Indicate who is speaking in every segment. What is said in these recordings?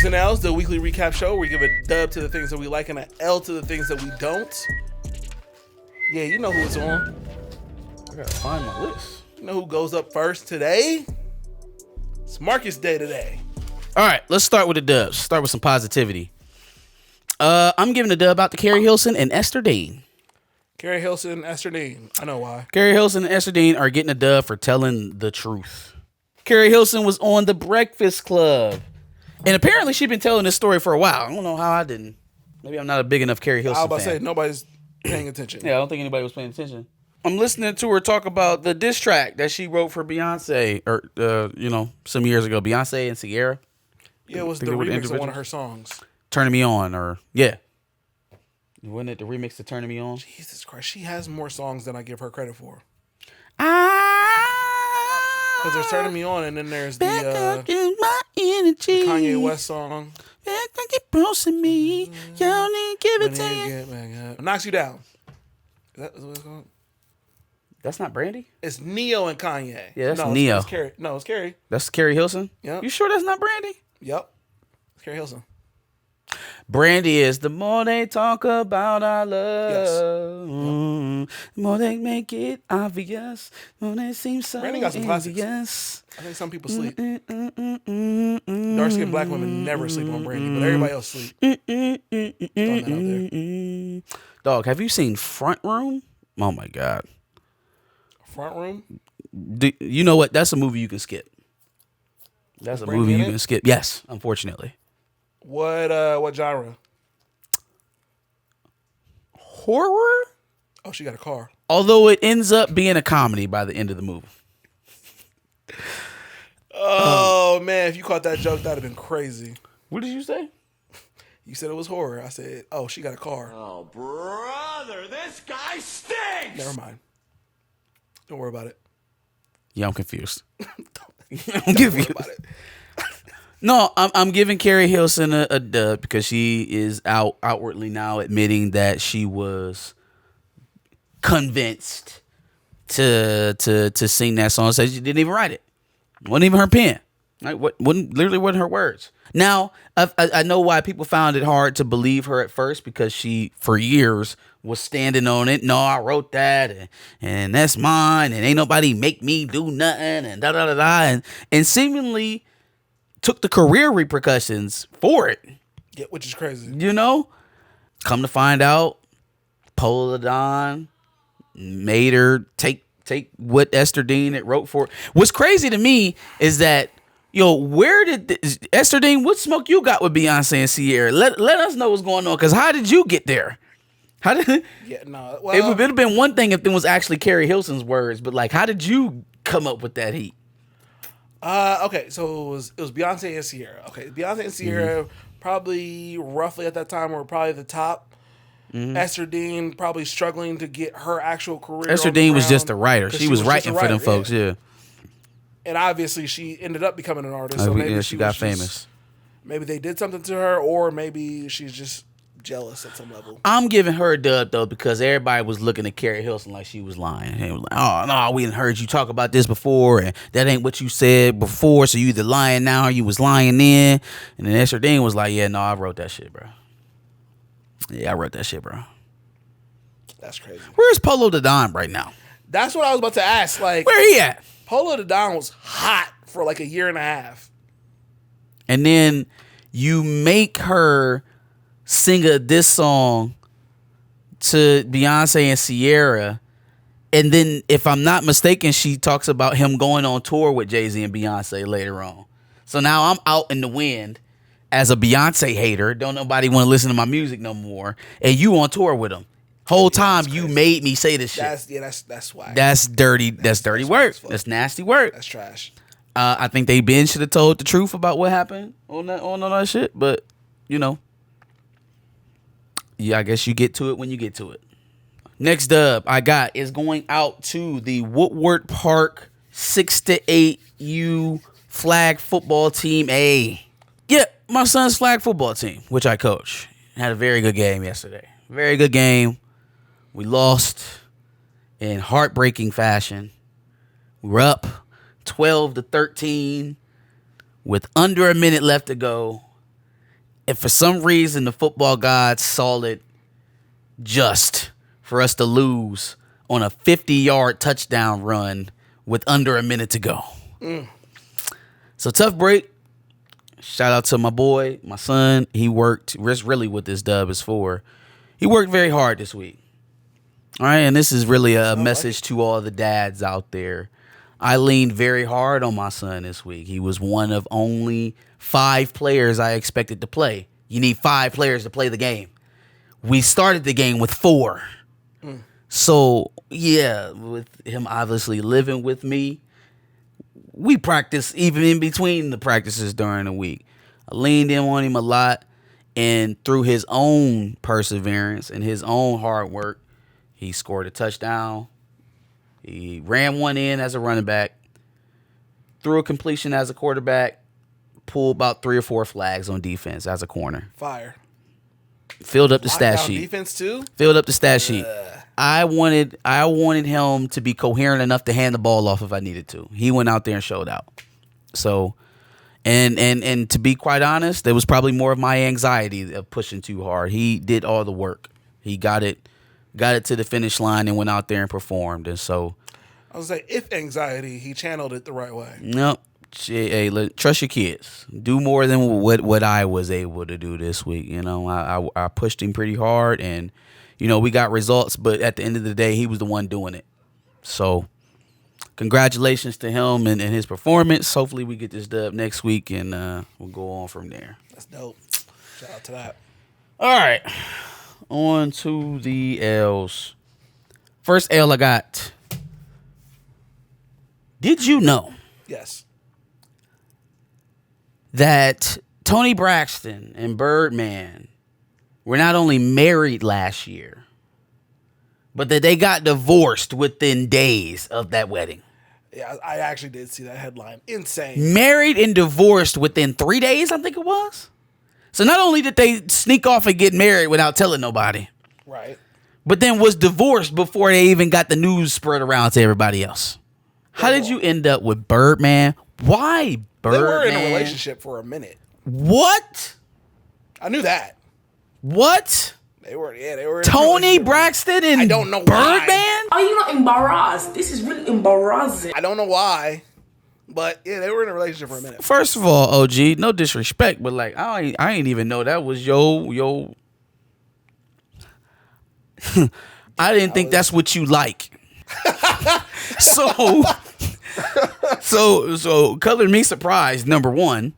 Speaker 1: W's and L's, the weekly recap show where we give a dub to the things that we like and an L to the things that we don't. Yeah, you know who it's on.
Speaker 2: I gotta find my list.
Speaker 1: You know who goes up first today? It's Marcus Day today.
Speaker 2: All right, let's start with the dubs. Start with some positivity. I'm giving a dub out to Keri Hilson and Ester Dean.
Speaker 1: Keri Hilson, Ester Dean. I know why.
Speaker 2: Keri Hilson and Ester Dean are getting a dub for telling the truth. Keri Hilson was on The Breakfast Club. And apparently she'd been telling this story for a while. I don't know how I didn't. Maybe I'm not a big enough Keri Hilson
Speaker 1: I was about
Speaker 2: fan.
Speaker 1: to say, nobody's paying attention.
Speaker 2: Yeah, I don't think anybody was paying attention. I'm listening to her talk about the diss track that she wrote for Beyonce, or, some years ago. Beyonce and Sierra.
Speaker 1: Yeah, it was the remix of one of her songs.
Speaker 2: Turning Me On, or, yeah. Wasn't it the remix to Turning Me On?
Speaker 1: Jesus Christ, she has more songs than I give her credit for.
Speaker 2: Because
Speaker 1: there's Turning Me On, and then there's the
Speaker 2: energy.
Speaker 1: Kanye West song.
Speaker 2: Me. You don't need to give it to you.
Speaker 1: Knocks You Down. Is that what it's called?
Speaker 2: That's not Brandy?
Speaker 1: It's Neo and Kanye.
Speaker 2: Yeah, that's Neo.
Speaker 1: It's Keri. No, it's Keri.
Speaker 2: That's Keri Hilson?
Speaker 1: Yep.
Speaker 2: You sure that's not Brandy?
Speaker 1: Yep. It's Keri Hilson.
Speaker 2: Brandy is the more they talk about our love,
Speaker 1: Yes.
Speaker 2: The more they make it obvious, the more they seem so
Speaker 1: Brandy got some classics. I think some people sleep. Dark-skinned black women never sleep on Brandy, but everybody else sleep. Throwing that out there.
Speaker 2: Dog, have you seen Front Room? Oh my God.
Speaker 1: Front Room?
Speaker 2: You know what? That's a movie you can skip. That's a
Speaker 1: Brandy
Speaker 2: movie
Speaker 1: in
Speaker 2: you
Speaker 1: it?
Speaker 2: can skip. Yes, unfortunately.
Speaker 1: What genre?
Speaker 2: Horror?
Speaker 1: Oh, she got a car.
Speaker 2: Although it ends up being a comedy by the end of the movie.
Speaker 1: Oh, man. If you caught that joke, that would have been crazy.
Speaker 2: What did you say?
Speaker 1: You said it was horror. I said, oh, she got a car.
Speaker 3: Oh, brother, this guy stinks!
Speaker 1: Never mind. Don't worry about it.
Speaker 2: Yeah, I'm confused. I'm
Speaker 1: Don't
Speaker 2: confused.
Speaker 1: worry about it.
Speaker 2: No, I'm giving Keri Hilson a dub because she is outwardly now admitting that she was convinced to sing that song. Said she didn't even write it. Wasn't even her pen. Like literally wasn't her words. Now I know why people found it hard to believe her at first, because she for years was standing on it. No, I wrote that and that's mine, and ain't nobody make me do nothing, and da da da da, and seemingly took the career repercussions for it.
Speaker 1: Yeah, which is crazy.
Speaker 2: Come to find out, Polow da Don made her take what Ester Dean had wrote for. What's crazy to me is that, where did Ester Dean, what smoke you got with Beyonce and Sierra? Let us know what's going on, because how did you get there? How did?
Speaker 1: Yeah, no.
Speaker 2: It
Speaker 1: Well,
Speaker 2: would have been one thing if it was actually Keri Hilson's words, but like, how did you come up with that heat?
Speaker 1: okay, so it was Beyonce and Sierra. Okay, Beyonce and Sierra probably roughly at that time were probably the top. Ester Dean probably struggling to get her actual career.
Speaker 2: Ester Dean was just a writer. She was writing for them folks, yeah.
Speaker 1: And obviously she ended up becoming an artist. So
Speaker 2: Oh,
Speaker 1: maybe
Speaker 2: yeah, she got famous.
Speaker 1: Maybe they did something to her, or maybe she's just jealous at some level.
Speaker 2: I'm giving her a dub though, because everybody was looking at Keri Hilson like she was lying. And it was like, oh no, we didn't heard you talk about this before, and that ain't what you said before. So you either lying now or you was lying then. And then Ester Dean was like, yeah, no, I wrote that shit, bro. Yeah, I wrote that shit, bro.
Speaker 1: That's crazy.
Speaker 2: Where's Polow da Don right now?
Speaker 1: That's what I was about to ask. Like,
Speaker 2: Where he at?
Speaker 1: Polow da Don was hot for like a year and a half.
Speaker 2: And then you make her sing this song to Beyonce and Sierra, and then, if I'm not mistaken, she talks about him going on tour with Jay-Z and Beyonce later on. So now I'm out in the wind as a Beyonce hater. Don't nobody want to listen to my music no more, and you on tour with him. Whole time you made me say this shit.
Speaker 1: That's why.
Speaker 2: That's dirty. That's dirty work. That's nasty work.
Speaker 1: That's trash.
Speaker 2: I think they should have told the truth about what happened on that shit, but yeah, I guess you get to it when you get to it. Next dub I got is going out to the Woodward Park 6-8U flag football team A. Yeah, my son's flag football team, which I coach. Had a very good game yesterday. Very good game. We lost in heartbreaking fashion. We were up 12-13 with under a minute left to go. And for some reason, the football gods saw it just for us to lose on a 50-yard touchdown run with under a minute to go. So tough break. Shout out to my boy, my son. He worked. That's really what this dub is for. He worked very hard this week. All right, and this is really a message to all the dads out there. I leaned very hard on my son this week. He was one of only 5 players I expected to play. You need 5 players to play the game. We started the game with 4. So, yeah, with him obviously living with me, we practice even in between the practices during the week. I leaned in on him a lot, and through his own perseverance and his own hard work, he scored a touchdown. He ran one in as a running back, threw a completion as a quarterback, pulled about 3 or 4 flags on defense as a corner.
Speaker 1: Fire.
Speaker 2: Filled up the stat sheet.
Speaker 1: Defense too?
Speaker 2: Filled up the stat sheet. I wanted him to be coherent enough to hand the ball off if I needed to. He went out there and showed out. So, and to be quite honest, there was probably more of my anxiety of pushing too hard. He did all the work. He got it to the finish line and went out there and performed. And so,
Speaker 1: I was like, if anxiety, he channeled it the right way.
Speaker 2: Nope. Hey, trust your kids. Do more than what I was able to do this week. You know, I pushed him pretty hard, and you know we got results. But at the end of the day, he was the one doing it. So, congratulations to him and his performance. Hopefully, we get this dub next week, and we'll go on from there.
Speaker 1: That's dope. Shout out to that.
Speaker 2: All right, on to the L's. First L I got. Did you know?
Speaker 1: Yes.
Speaker 2: That Toni Braxton and Birdman were not only married last year, but that they got divorced within days of that wedding.
Speaker 1: Yeah, I actually did see that headline. Insane.
Speaker 2: Married and divorced within 3 days, I think it was. So not only did they sneak off and get married without telling nobody,
Speaker 1: right,
Speaker 2: but then was divorced before they even got the news spread around to everybody else. How did you end up with Birdman? Why Birdman?
Speaker 1: They were in a relationship for a minute.
Speaker 2: What?
Speaker 1: I knew that.
Speaker 2: What?
Speaker 1: They were in
Speaker 2: Toni Braxton and
Speaker 1: I don't know
Speaker 2: Birdman?
Speaker 1: why.
Speaker 4: Are you not embarrassed? This is really embarrassing.
Speaker 1: I don't know why, but yeah, they were in a relationship for a minute.
Speaker 2: First of all, OG, no disrespect, but like I ain't even know that was yo. I didn't think that's what you like. So color me surprised. Number one.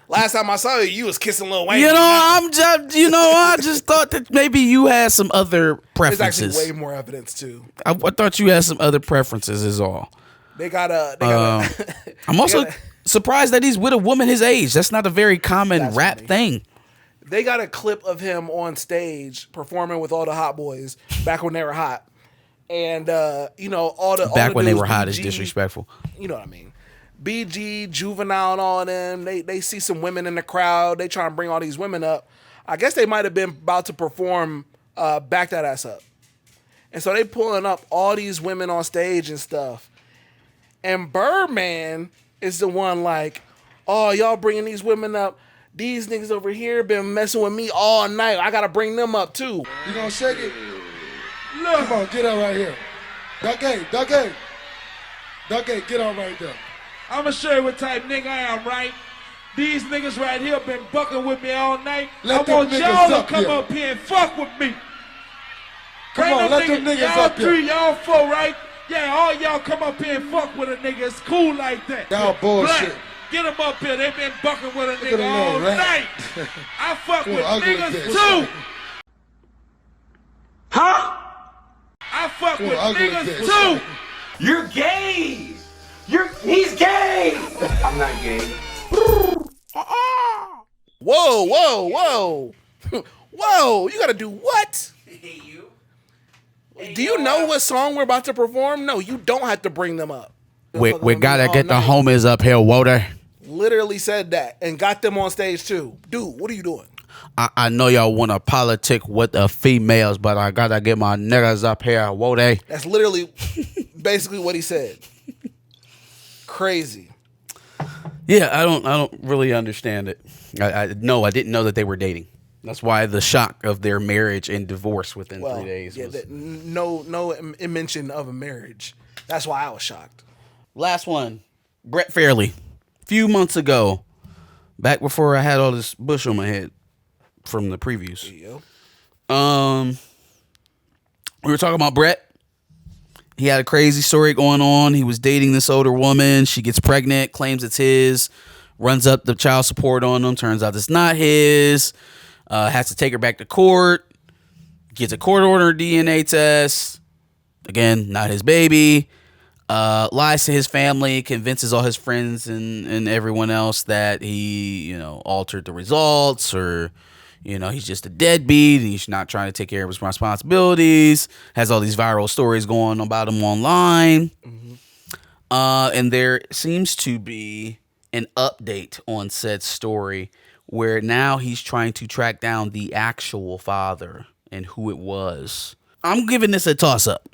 Speaker 1: Last time I saw you, you was kissing Lil Wayne.
Speaker 2: I just thought that maybe you had some other preferences.
Speaker 1: There's actually way more evidence too.
Speaker 2: I thought you had some other preferences is all. I'm also surprised that he's with a woman his age. That's not a very common rap thing.
Speaker 1: They got a clip of him on stage performing with all the hot boys back when they were hot. And, all the
Speaker 2: back
Speaker 1: all
Speaker 2: when
Speaker 1: the
Speaker 2: they
Speaker 1: dudes,
Speaker 2: were hot
Speaker 1: BG,
Speaker 2: is disrespectful.
Speaker 1: You know what I mean? BG, Juvenile, and all of them. They see some women in the crowd. They try and bring all these women up. I guess they might have been about to perform Back That Ass Up. And so they pulling up all these women on stage and stuff. And Birdman is the one like, oh, y'all bringing these women up. These niggas over here been messing with me all night. I got to bring them up too.
Speaker 5: You gonna shake it? Look. Come on, get up right here. Ducky, get on right there.
Speaker 3: I'ma show you what type nigga I am, right? These niggas right here been bucking with me all night. I want y'all to come up here and fuck with me.
Speaker 5: Come on, let them niggas up here.
Speaker 3: Y'all 3, y'all 4, right? Yeah, all y'all come up here and fuck with a nigga. It's cool like that.
Speaker 5: Y'all bullshit.
Speaker 3: Black, get them up here. They been bucking with a nigga all night. I fuck with niggas too. Huh? I fuck with niggas too.
Speaker 6: You're gay. He's gay. I'm not gay.
Speaker 1: Whoa. Whoa, you gotta do what? Do you know what song we're about to perform? No, you don't have to bring them up.
Speaker 2: We gotta get the homies up here, Walter.
Speaker 1: Literally said that and got them on stage too. Dude, what are you doing?
Speaker 2: I know y'all want to politic with the females, but I gotta get my niggas up here, Walter.
Speaker 1: That's literally basically what he said. Crazy.
Speaker 2: Yeah, I don't really understand it. No, I didn't know that they were dating. That's why the shock of their marriage and divorce within 3 days.
Speaker 1: Yeah,
Speaker 2: Was...
Speaker 1: no mention of a marriage. That's why I was shocked.
Speaker 2: Last one, Brett Fairley. A few months ago, back before I had all this bush on my head from the previews. We were talking about Brett. He had a crazy story going on. He was dating this older woman. She gets pregnant, claims it's his, runs up the child support on him. Turns out it's not his. Has to take her back to court. Gets a court order DNA test. Again, not his baby. Lies to his family. Convinces all his friends and everyone else that he, altered the results, or, he's just a deadbeat and he's not trying to take care of his responsibilities. Has all these viral stories going about him online. And there seems to be an update on said story where now he's trying to track down the actual father and who it was. I'm giving this a toss-up.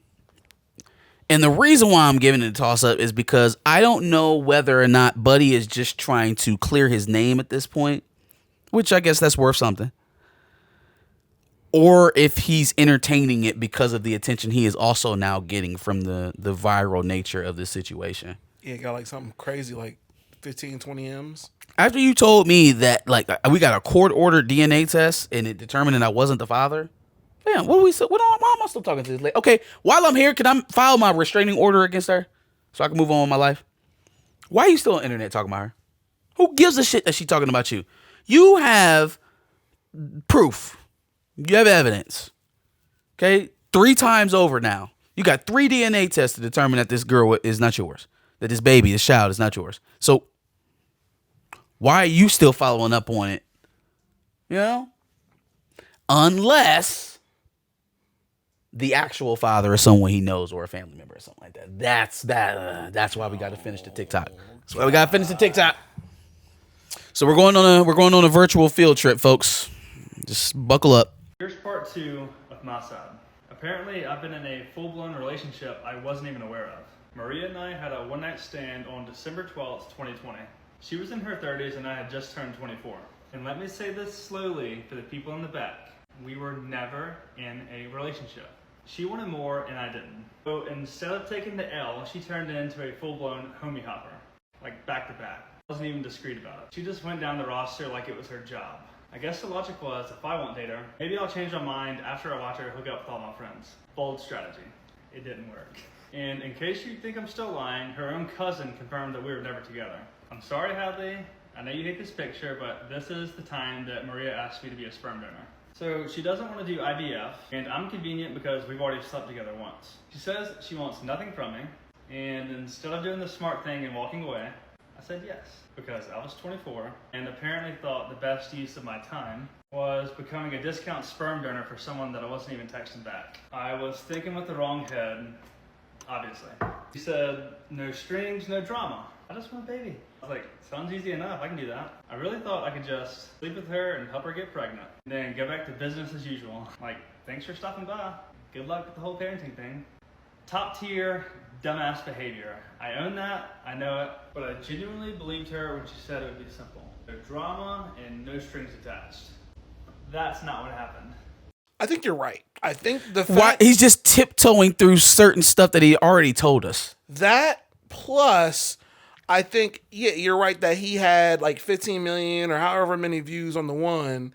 Speaker 2: And the reason why I'm giving it a toss-up is because I don't know whether or not Buddy is just trying to clear his name at this point, which I guess that's worth something, or if he's entertaining it because of the attention he is also now getting from the viral nature of this situation.
Speaker 1: Yeah, got like something crazy like 15, 20 M's.
Speaker 2: After you told me that, like, we got a court-ordered DNA test and it determined that I wasn't the father. Damn, why am I still talking to this lady? Okay, while I'm here, can I file my restraining order against her so I can move on with my life? Why are you still on the internet talking about her? Who gives a shit that she's talking about you? You have proof. You have evidence. Okay? 3 times over now. You got 3 DNA tests to determine that this girl is not yours. That this baby, this child is not yours. So why are you still following up on it? Unless the actual father is someone he knows or a family member or something like that. That's why we got to finish the TikTok. That's why we got to finish the TikTok. So we're going on a virtual field trip, folks. Just buckle up.
Speaker 7: Here's part 2 of my side. Apparently, I've been in a full-blown relationship I wasn't even aware of. Maria and I had a one-night stand on December 12th, 2020. She was in her 30s and I had just turned 24. And let me say this slowly for the people in the back. We were never in a relationship. She wanted more and I didn't. So instead of taking the L, she turned into a full-blown homie hopper. Like back to back. I wasn't even discreet about it. She just went down the roster like it was her job. I guess the logic was, if I won't date her, maybe I'll change my mind after I watch her hook up with all my friends. Bold strategy. It didn't work. And in case you think I'm still lying, her own cousin confirmed that we were never together. I'm sorry, Hadley. I know you hate this picture, but this is the time that Maria asked me to be a sperm donor. So she doesn't want to do IVF, and I'm convenient because we've already slept together once. She says she wants nothing from me, and instead of doing the smart thing and walking away, I said yes, because I was 24 and apparently thought the best use of my time was becoming a discount sperm donor for someone that I wasn't even texting back. I was thinking with the wrong head, obviously. She said, no strings, no drama. I just want a baby. I was like, sounds easy enough, I can do that. I really thought I could just sleep with her and help her get pregnant. And then go back to business as usual. Like, thanks for stopping by. Good luck with the whole parenting thing. Top tier, dumbass behavior. I own that, I know it, but I genuinely believed her when she said it would be simple. No drama and no strings attached. That's not what happened.
Speaker 1: I think you're right. I think the fact...
Speaker 2: Why, he's just tiptoeing through certain stuff that he already told us.
Speaker 1: That plus... I think, yeah, you're right that he had like 15 million or however many views on the one.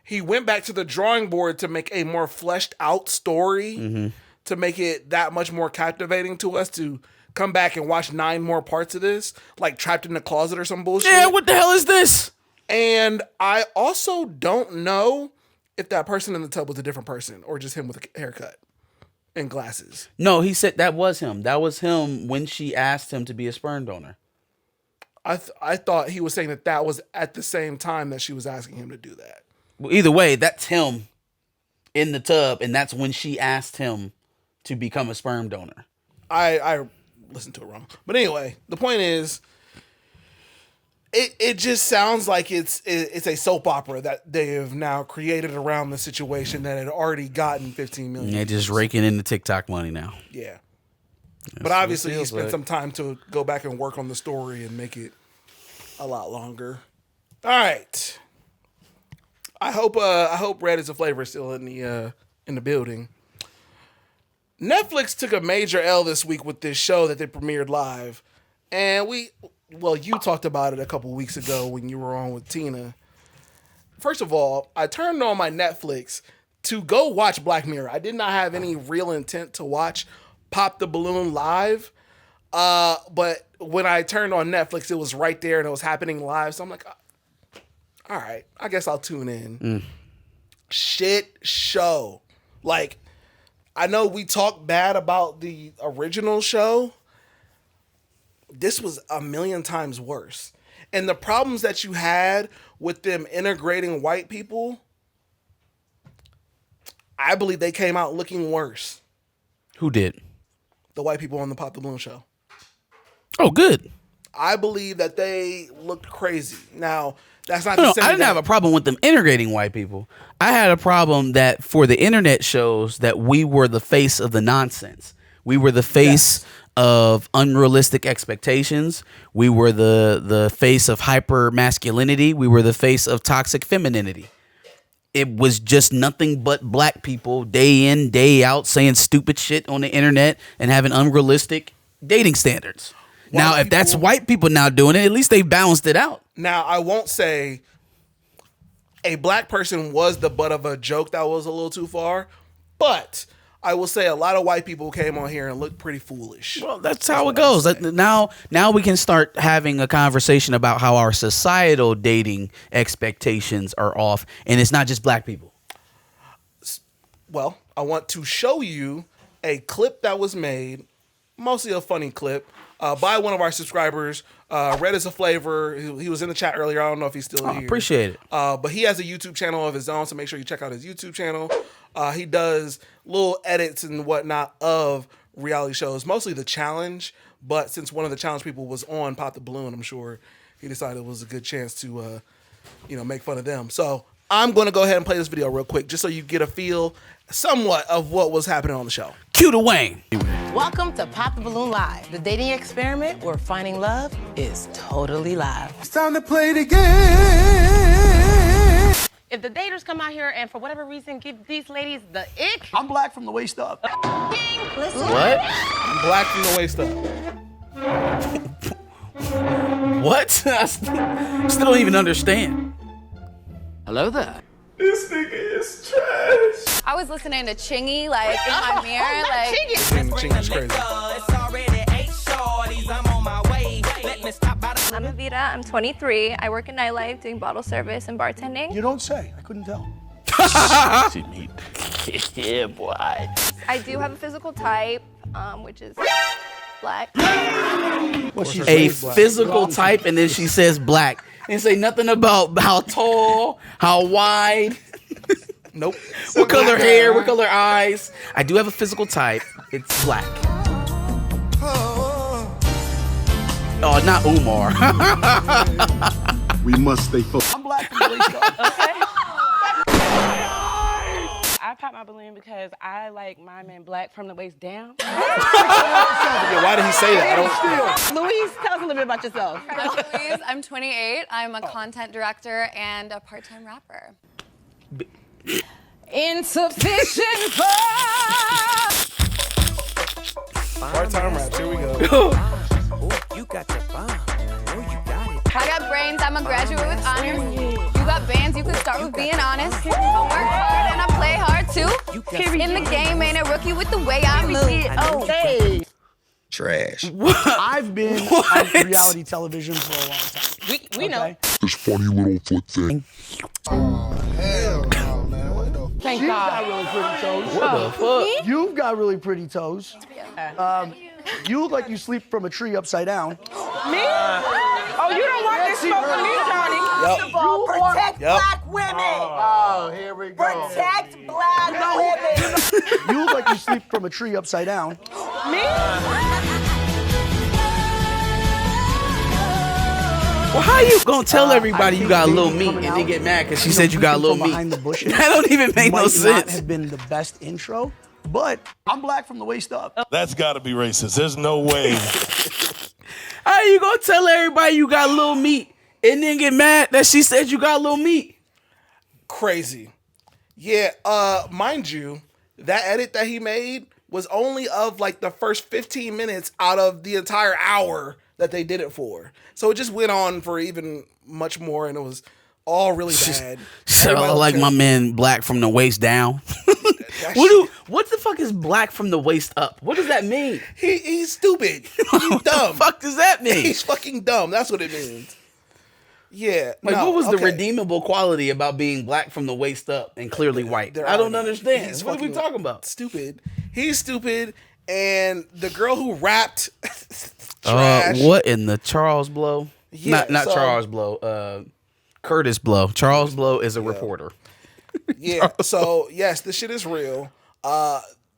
Speaker 1: He went back to the drawing board to make a more fleshed out story to make it that much more captivating to us to come back and watch 9 more parts of this, like Trapped in the Closet or some bullshit.
Speaker 2: Yeah, what the hell is this?
Speaker 1: And I also don't know if that person in the tub was a different person or just him with a haircut and glasses.
Speaker 2: No, he said that was him. That was him when she asked him to be a sperm donor.
Speaker 1: I thought he was saying that was at the same time that she was asking him to do that.
Speaker 2: Well, either way, that's him in the tub, and that's when she asked him to become a sperm donor.
Speaker 1: I listened to it wrong. But anyway, the point is, it just sounds like it's a soap opera that they have now created around the situation that had already gotten 15 million.
Speaker 2: They're just raking in the TikTok money now.
Speaker 1: Yeah. But obviously he spent some time to go back and work on the story and make it a lot longer. All right. I hope Red is a Flavor is still in the building. Netflix took a major L this week with this show that they premiered live. And you talked about it a couple weeks ago when you were on with Tina. First of all, I turned on my Netflix to go watch Black Mirror. I did not have any real intent to watch Pop the Balloon live. But when I turned on Netflix, it was right there and it was happening live. So I'm like, all right, I guess I'll tune in. Shit show. Like, I know we talk bad about the original show. This was a million times worse. And the problems that you had with them integrating white people, I believe they came out looking worse.
Speaker 2: Who did?
Speaker 1: The white people on the Pop the Balloon show.
Speaker 2: Oh, good.
Speaker 1: I believe that they looked crazy. Now, that's not
Speaker 2: No, I didn't have a problem with them integrating white people. I had a problem that for the internet shows that we were the face of the nonsense. We were the face of unrealistic expectations. We were the face of hyper masculinity. We were the face of toxic femininity. It was just nothing but black people day in, day out saying stupid shit on the internet and having unrealistic dating standards. Now, if that's white people now doing it, at least they balanced it out.
Speaker 1: Now, I won't say a black person was the butt of a joke that was a little too far, but I will say a lot of white people came on here and looked pretty foolish.
Speaker 2: Well, that's how it goes. Now we can start having a conversation about how our societal dating expectations are off, and it's not just black people.
Speaker 1: Well, I want to show you a clip that was made, mostly a funny clip, by one of our subscribers. Red is a Flavor. He was in the chat earlier. I don't know if he's still here.
Speaker 2: Appreciate it.
Speaker 1: But he has a YouTube channel of his own, so make sure you check out his YouTube channel. He does little edits and whatnot of reality shows, mostly The Challenge. But since one of the challenge people was on Pop the Balloon, I'm sure he decided it was a good chance to, make fun of them. So I'm going to go ahead and play this video real quick, just so you get a feel somewhat of what was happening on the show.
Speaker 2: Cue the Wayne.
Speaker 8: Welcome to Pop the Balloon Live, the dating experiment where finding love is totally live.
Speaker 5: It's time to play the game.
Speaker 8: If the daters come out here and for whatever reason give these ladies the ick,
Speaker 9: I'm black from the waist up.
Speaker 8: listen.
Speaker 2: What?
Speaker 1: I'm black from the waist up.
Speaker 2: What? I still don't even understand.
Speaker 8: Hello there.
Speaker 3: This nigga is trash.
Speaker 10: I was listening to Chingy, like, in my mirror, like...
Speaker 1: Chingy's crazy.
Speaker 10: I'm Avita, I'm 23. I work in nightlife doing bottle service and bartending.
Speaker 9: You don't say. I couldn't tell.
Speaker 2: Yeah, boy.
Speaker 10: I do have a physical type, which is black.
Speaker 2: A physical type, and then she says black. And say nothing about how tall, how wide.
Speaker 1: Nope.
Speaker 2: What color hair, what color eyes. I do have a physical type. It's black. Oh, not Umar.
Speaker 5: We must stay focused.
Speaker 9: I'm black from the waist up.
Speaker 8: I pop my balloon because I like my men black from the waist down.
Speaker 1: Yeah, why did he say that?
Speaker 8: Louise, tell us a little bit about yourself.
Speaker 10: I'm Louise, I'm 28. I'm a content director and a part-time rapper.
Speaker 8: Insufficient
Speaker 1: Part-time raps, here we go.
Speaker 6: You got your bomb. Oh, you got it.
Speaker 10: I got brains, I'm a graduate with honors. You got bands, you can start with being honest. I work hard and I play hard too. In the game, ain't a rookie with the way I move.
Speaker 8: Okay.
Speaker 9: Trash. I've been on reality television for a long time.
Speaker 8: We know.
Speaker 5: This funny little foot thing.
Speaker 1: Hell no, man. What the
Speaker 8: Thank
Speaker 9: You've
Speaker 8: God.
Speaker 9: got really pretty toes.
Speaker 2: What the fuck?
Speaker 9: You've got really pretty toes. You look like you sleep from a tree upside down.
Speaker 8: Me? Oh, you don't want this smoke from me, Tony.
Speaker 1: Protect
Speaker 6: black women.
Speaker 9: Oh, here we go.
Speaker 6: Protect black women.
Speaker 9: You look like you sleep from a tree upside down.
Speaker 8: Me?
Speaker 2: Well, how you gonna tell everybody you got a little meat and then get mad because she said you got a little meat?
Speaker 9: Behind the bushes.
Speaker 2: That don't even make no
Speaker 9: Might not
Speaker 2: sense.
Speaker 9: have been the best intro, but I'm black from the waist up.
Speaker 11: That's got to be racist. There's no way.
Speaker 2: How you gonna tell everybody you got a little meat and then get mad that she said you got a little meat.
Speaker 1: Crazy. Yeah, mind you, that edit that he made was only of like the first 15 minutes out of the entire hour that they did it for. So it just went on for even much more, and it was all really bad.
Speaker 2: So like my man Black from the waist down. What the fuck is Black from the waist up? What does that mean?
Speaker 1: He's stupid. He's dumb.
Speaker 2: What the fuck does that mean?
Speaker 1: He's fucking dumb. That's what it means. Yeah.
Speaker 2: Like, what was the redeemable quality about being black from the waist up and clearly white? I don't understand. What are we talking about?
Speaker 1: Stupid. He's stupid. And the girl who rapped, trash.
Speaker 2: What in the Charles Blow?
Speaker 1: Yeah,
Speaker 2: not Charles Blow. Curtis Blow. Charles Blow is a reporter.
Speaker 1: Yeah. So yes, this shit is real.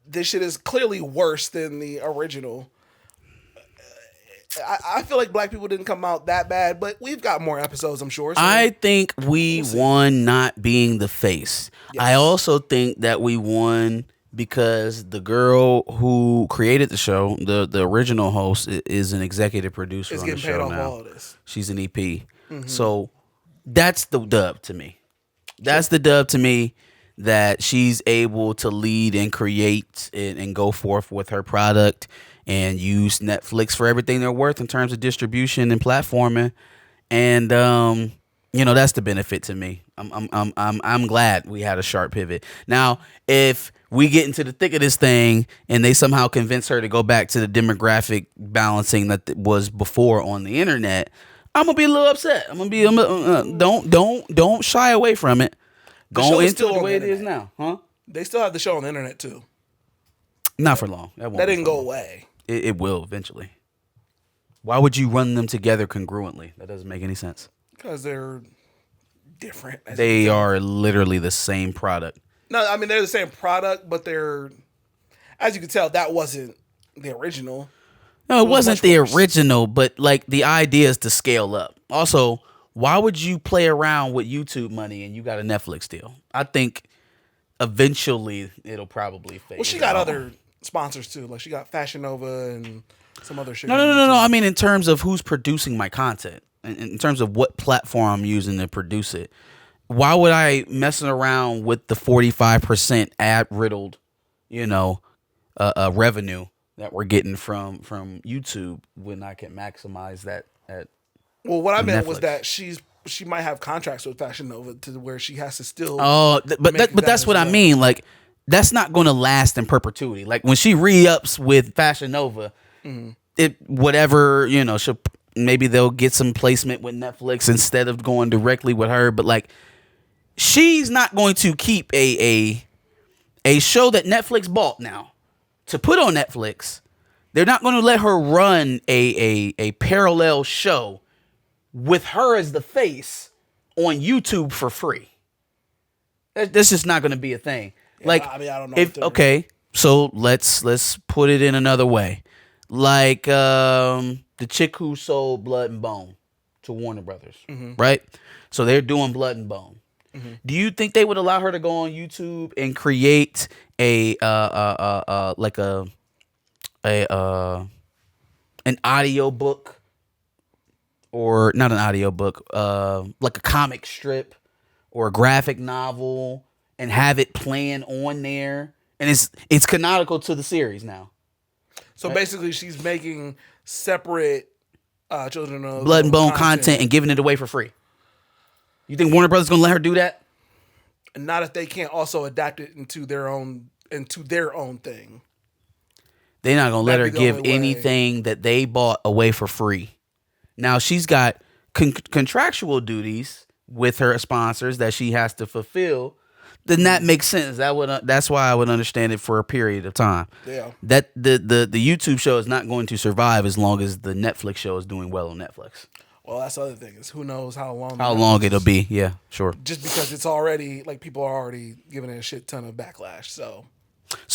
Speaker 1: This shit is clearly worse than the original. I feel like black people didn't come out that bad, but we've got more episodes, I'm sure. So
Speaker 2: I think we won not being the face. Yes. I also think that we won because the girl who created the show, the original host, is an executive producer on the show now. All of this. She's an EP. Mm-hmm. So that's the dub to me. That's the dub to me, that she's able to lead and create and go forth with her product and use Netflix for everything they're worth in terms of distribution and platforming, and that's the benefit to me. I'm glad we had a sharp pivot. Now, if we get into the thick of this thing and they somehow convince her to go back to the demographic balancing that was before on the internet, I'm gonna be a little upset. Don't shy away from it. Go into it the way it is now, huh?
Speaker 1: They still have the show on the internet too.
Speaker 2: Not for long.
Speaker 1: That didn't go away.
Speaker 2: It will eventually. Why would you run them together congruently? That doesn't make any sense.
Speaker 1: Because they're different.
Speaker 2: They are literally the same product.
Speaker 1: No, I mean, they're the same product, but they're, as you can tell, that wasn't the original.
Speaker 2: No, it wasn't the original, but like the idea is to scale up. Also, why would you play around with YouTube money and you got a Netflix deal? I think eventually it'll probably fade.
Speaker 1: Well, she got other sponsors too. Like she got Fashion Nova and some other shit.
Speaker 2: No. I mean, in terms of who's producing my content, in terms of what platform I'm using to produce it, why would I messing around with the 45% ad riddled, revenue that we're getting from YouTube when I can maximize that at?
Speaker 1: Well, what I meant was that she might have contracts with Fashion Nova to where she has to still.
Speaker 2: But that's what I mean. Like, that's not going to last in perpetuity. Like when she re-ups with Fashion Nova, maybe they'll get some placement with Netflix instead of going directly with her. But like, she's not going to keep a show that Netflix bought now to put on Netflix. They're not going to let her run a parallel show with her as the face on YouTube for free. That's just not going to be a thing. Yeah, like, I don't know. So let's put it in another way. Like the chick who sold Blood and Bone to Warner Brothers, right? So they're doing Blood and Bone. Mm-hmm. Do you think they would allow her to go on YouTube and create an audio book, or not an audio book, like a comic strip or a graphic novel, and have it playing on there? And it's canonical to the series now.
Speaker 1: So basically, she's making separate Children of
Speaker 2: Blood and Bone content and giving it away for free. You think Warner Brothers gonna let her do that?
Speaker 1: And not if they can't also adapt it into their own thing.
Speaker 2: They're not gonna let her give anything that they bought away for free. Now she's got contractual duties with her sponsors that she has to fulfill. Then that makes sense. That's why I would understand it for a period of time.
Speaker 1: Yeah.
Speaker 2: That the YouTube show is not going to survive as long as the Netflix show is doing well on Netflix.
Speaker 1: Well, that's the other thing, is who knows how long.
Speaker 2: How long it'll be? Yeah, sure.
Speaker 1: Just because it's already, like, people are already giving it a shit ton of backlash.
Speaker 2: So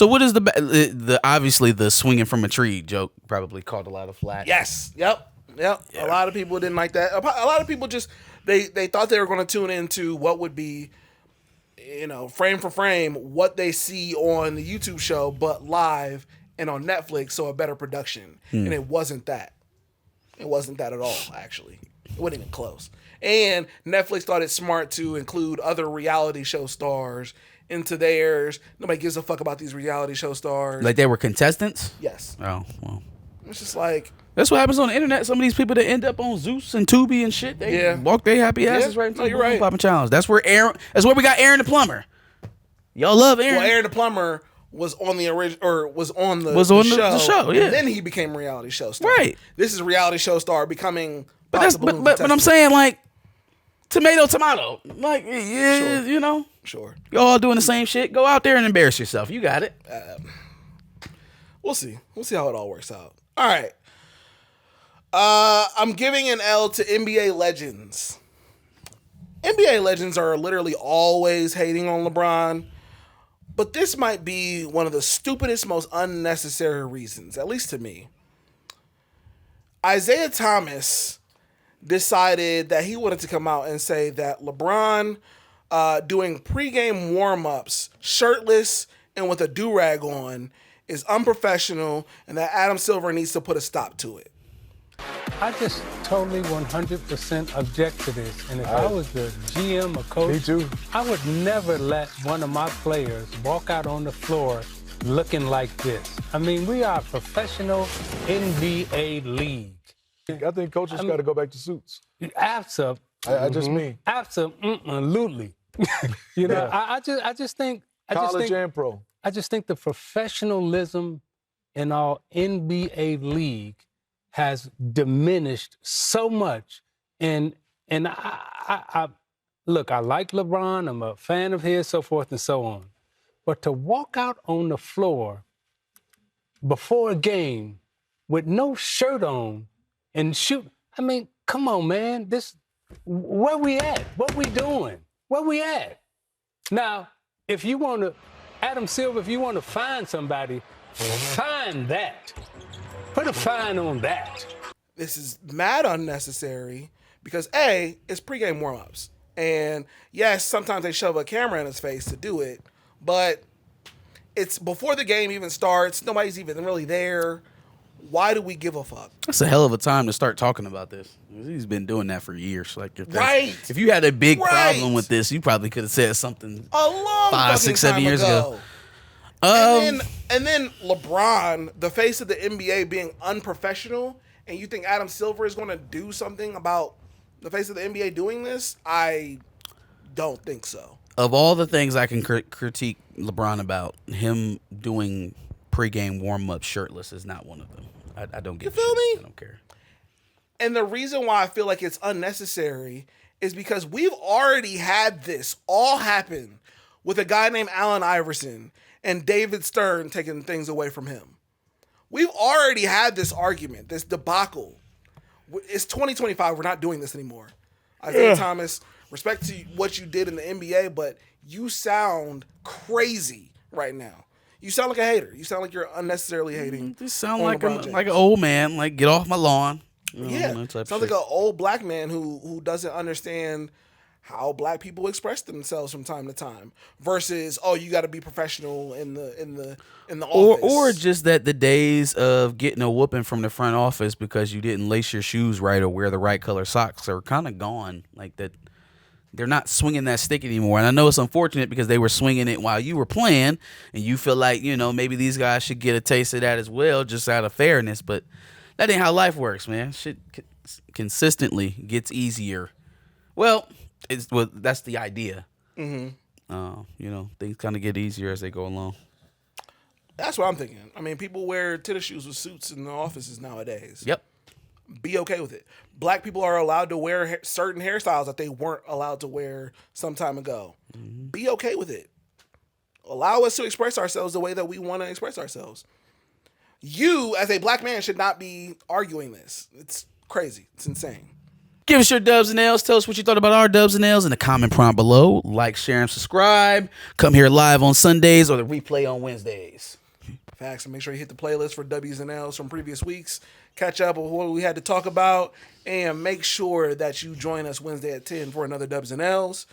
Speaker 2: what is the obviously the swinging from a tree joke probably caught a lot of flack.
Speaker 1: Yes. Yep. Yeah. A lot of people didn't like that. A lot of people just they thought they were going to tune into what would be, frame for frame what they see on the YouTube show, but live and on Netflix, so a better production. And it wasn't that. It wasn't that at all, actually. It wasn't even close. And Netflix thought it smart to include other reality show stars into theirs. Nobody gives a fuck about these reality show stars.
Speaker 2: Like they were contestants?
Speaker 1: Yes.
Speaker 2: Oh, well.
Speaker 1: It's just like...
Speaker 2: That's what happens on the internet. Some of these people that end up on Zeus and Tubi and shit, they walk their happy asses right into the balloon popping challenge. That's where we got Aaron the Plumber. Y'all love Aaron.
Speaker 1: Well, Aaron the Plumber was on the original, or was on the
Speaker 2: show, yeah.
Speaker 1: And then he became a reality show star.
Speaker 2: Right.
Speaker 1: This is a reality show star becoming.
Speaker 2: But I'm saying, like, tomato. Like, yeah,
Speaker 1: Sure.
Speaker 2: you know.
Speaker 1: Sure.
Speaker 2: Y'all all doing the same shit. Go out there and embarrass yourself. You got it.
Speaker 1: We'll see. We'll see how it all works out. All right. I'm giving an L to NBA legends. NBA legends are literally always hating on LeBron, but this might be one of the stupidest, most unnecessary reasons, at least to me. Isaiah Thomas decided that he wanted to come out and say that LeBron doing pregame warm-ups shirtless and with a do-rag on is unprofessional and that Adam Silver needs to put a stop to it.
Speaker 11: I just totally 100% object to this. And if I was the GM or coach,
Speaker 5: Me too.
Speaker 11: I would never let one of my players walk out on the floor looking like this. I mean, we are a professional NBA league.
Speaker 5: I think coaches got to go back to suits.
Speaker 11: Absolutely.
Speaker 5: I just mean.
Speaker 11: Absolutely. You know, I just think...
Speaker 5: College and pro.
Speaker 11: I just think the professionalism in our NBA league has diminished so much. And I look, I like LeBron, I'm a fan of his, so forth and so on. But to walk out on the floor before a game with no shirt on and shoot, I mean, come on, man. Where we at? What we doing? Where we at? Now, if you want to, Adam Silver, if you want to find somebody, find that. Put a fine on that.
Speaker 1: This is mad unnecessary because A, it's pregame warm-ups. And yes, sometimes they shove a camera in his face to do it, but it's before the game even starts. Nobody's even really there. Why do we give a fuck?
Speaker 2: That's a hell of a time to start talking about this. He's been doing that for years. Like,
Speaker 1: Right.
Speaker 2: If you had a big problem with this, you probably could have said something
Speaker 1: a long
Speaker 2: 5, 6, 7 years ago.
Speaker 1: And then LeBron, the face of the NBA, being unprofessional, and you think Adam Silver is going to do something about the face of the NBA doing this? I don't think so.
Speaker 2: Of all the things I can critique LeBron about, him doing pregame warm-up shirtless is not one of them. I don't get it. You feel me? I don't care.
Speaker 1: And the reason why I feel like it's unnecessary is because we've already had this all happen with a guy named Allen Iverson and David Stern taking things away from him. We've already had this argument, this debacle. It's 2025. We're not doing this anymore. Isaiah Thomas, respect to what you did in the NBA, but you sound crazy right now. You sound like a hater. You sound like you're unnecessarily hating.
Speaker 2: You sound like an old man. Like, get off my lawn.
Speaker 1: Sounds like an old black man who doesn't understand how black people express themselves from time to time versus, oh, you got to be professional in the office.
Speaker 2: Or just that the days of getting a whooping from the front office because you didn't lace your shoes right or wear the right color socks are kind of gone. Like that, they're not swinging that stick anymore. And I know it's unfortunate because they were swinging it while you were playing and you feel like, you know, maybe these guys should get a taste of that as well, just out of fairness. But that ain't how life works, man. Shit consistently gets easier. Well, that's the idea. Mm-hmm. You know, things kind of get easier as they go along.
Speaker 1: That's what I'm thinking. I mean, people wear tennis shoes with suits in the offices nowadays.
Speaker 2: Yep.
Speaker 1: Be okay with it. Black people are allowed to wear certain hairstyles that they weren't allowed to wear some time ago. Mm-hmm. Be okay with it. Allow us to express ourselves the way that we want to express ourselves. You, as a black man, should not be arguing this. It's crazy. It's insane.
Speaker 2: Give us your dubs and L's. Tell us what you thought about our dubs and L's in the comment prompt below. Like, share, and subscribe. Come here live on Sundays or the replay on Wednesdays.
Speaker 1: Facts. And make sure you hit the playlist for W's and L's from previous weeks. Catch up with what we had to talk about. And make sure that you join us Wednesday at 10 for another Dubs and L's.